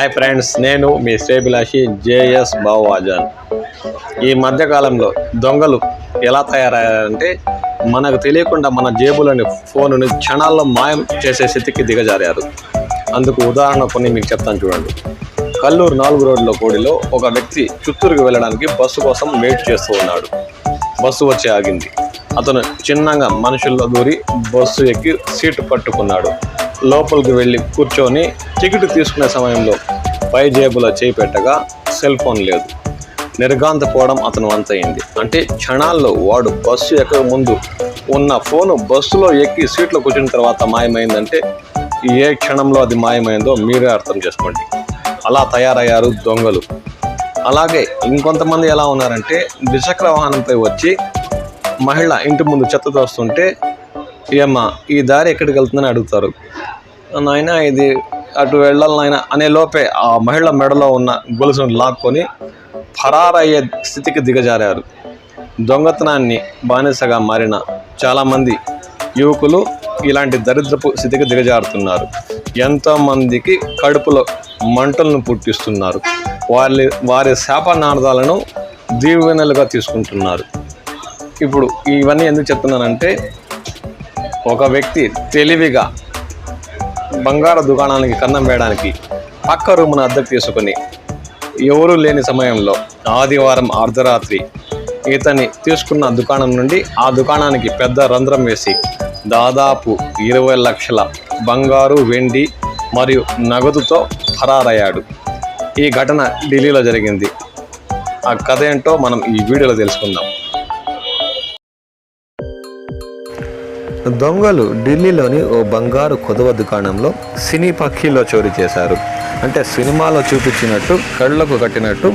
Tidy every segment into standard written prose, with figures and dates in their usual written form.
Hi friends, నేను మీ శ్రేభిలాషి JS Bavajan. ఈ మధ్యకాలంలో దొంగలు ఎలా తయారయ్యారంటే మనకు తెలియకుండా మన జేబులోని ఫోనుని క్షణాల్లో మాయం చేసే స్థితికి దిగజారారు. అందుకు ఉదాహరణ కొన్ని మీకు చెప్తాను చూడండి. కల్లూరు 4 రోడ్ల కోడిలో ఒక వ్యక్తి చిత్తూరుకు వెళ్ళడానికి బస్సు కోసం వెయిట్ చేస్తూ ఉన్నాడు. బస్సు వచ్చి ఆగింది. అతను చిన్నగా మనుషుల్లో దూరి బస్సు ఎక్కి సీటు పట్టుకున్నాడు. లోపలికి వెళ్ళి కూర్చొని టికెట్ తీసుకునే సమయంలో పై జేబులో చేయి పెట్టగా సెల్ ఫోన్ లేదు. నిర్ఘాంతపోవడం అతను వంతయింది. అంటే క్షణాల్లో వాడు బస్సు ఎక్కక ముందు ఉన్న ఫోను బస్సులో ఎక్కి సీట్లో కూర్చున్న తర్వాత మాయమైందంటే ఏ క్షణంలో అది మాయమైందో మీరే అర్థం చేసుకోండి. అలా తయారయ్యారు దొంగలు. అలాగే ఇంకొంతమంది ఎలా ఉన్నారంటే ద్విచక్ర వాహనంపై వచ్చి మహిళ ఇంటి ముందు చెత్త తోస్తుంటే ఏమ్మా ఈ దారి ఎక్కడికి వెళ్తుందని అడుగుతారు. నాయన ఇది అటు వెళ్ళాలి నాయన అనే లోపే ఆ మహిళ మెడలో ఉన్న గొలుసును లాక్కొని ఫరారయ్యే స్థితికి దిగజారారు. దొంగతనాన్ని బానిసగా మారిన చాలామంది యువకులు ఇలాంటి దరిద్రపు స్థితికి దిగజారుతున్నారు. ఎంతోమందికి కడుపులో మంటలను పుట్టిస్తున్నారు. వారి శాపనార్థాలను దీవెనలుగా తీసుకుంటున్నారు. ఇప్పుడు ఇవన్నీ ఎందుకు చెప్తున్నానంటే ఒక వ్యక్తి తెలివిగా బంగారు దుకాణానికి కన్నం వేయడానికి పక్క రూమును అద్దెకు తీసుకుని ఎవరూ లేని సమయంలో ఆదివారం అర్ధరాత్రి ఇతని తీసుకున్న దుకాణం నుండి ఆ దుకాణానికి పెద్ద రంధ్రం వేసి దాదాపు 20 లక్షల బంగారు, వెండి మరియు నగదుతో ఫరారయ్యాడు. ఈ ఘటన ఢిల్లీలో జరిగింది. ఆ కథ ఏంటో మనం ఈ వీడియోలో తెలుసుకుందాం. దొంగలు ఢిల్లీలోని ఓ బంగారు కొదవ దుకాణంలో సినీ పక్కీలో చోరీ చేశారు. అంటే సినిమాలో చూపించినట్టు కళ్ళకు కట్టినట్టు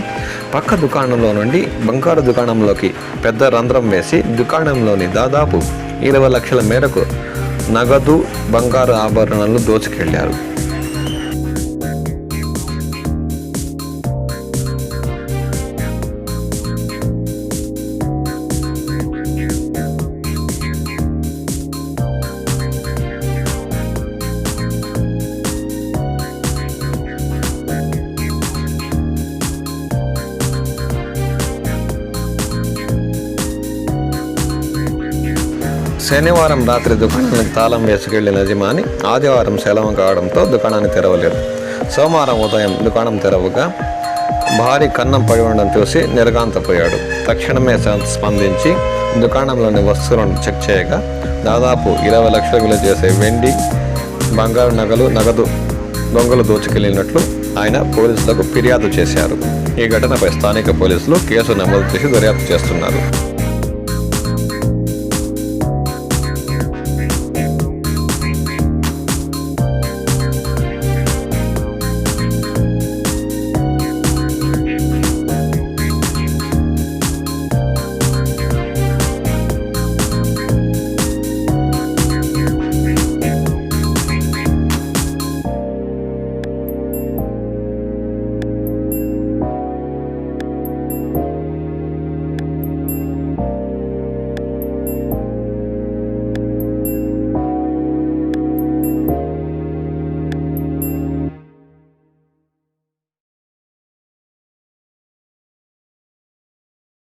పక్క దుకాణంలో నుండి బంగారు దుకాణంలోకి పెద్ద రంధ్రం వేసి దుకాణంలోని దాదాపు 20 లక్షల మేరకు నగదు, బంగారు ఆభరణాలను దోచుకెళ్లారు. శనివారం రాత్రి దుకాణానికి తాళం వేసుకెళ్లిన యజమాని ఆదివారం సెలవు కావడంతో దుకాణాన్ని తెరవలేదు. సోమవారం ఉదయం దుకాణం తెరవగా భారీ కన్నం పడి ఉండడం చూసి నిర్ఘాంతపోయాడు. తక్షణమే స్పందించి దుకాణంలోని వస్తువులను చెక్ చేయగా దాదాపు 20 లక్షలు విలువ చేసే వెండి, బంగారు నగదు దొంగలు దోచుకెళ్లినట్లు ఆయన పోలీసులకు ఫిర్యాదు చేశారు. ఈ ఘటనపై స్థానిక పోలీసులు కేసు నమోదు చేసి దర్యాప్తు చేస్తున్నారు.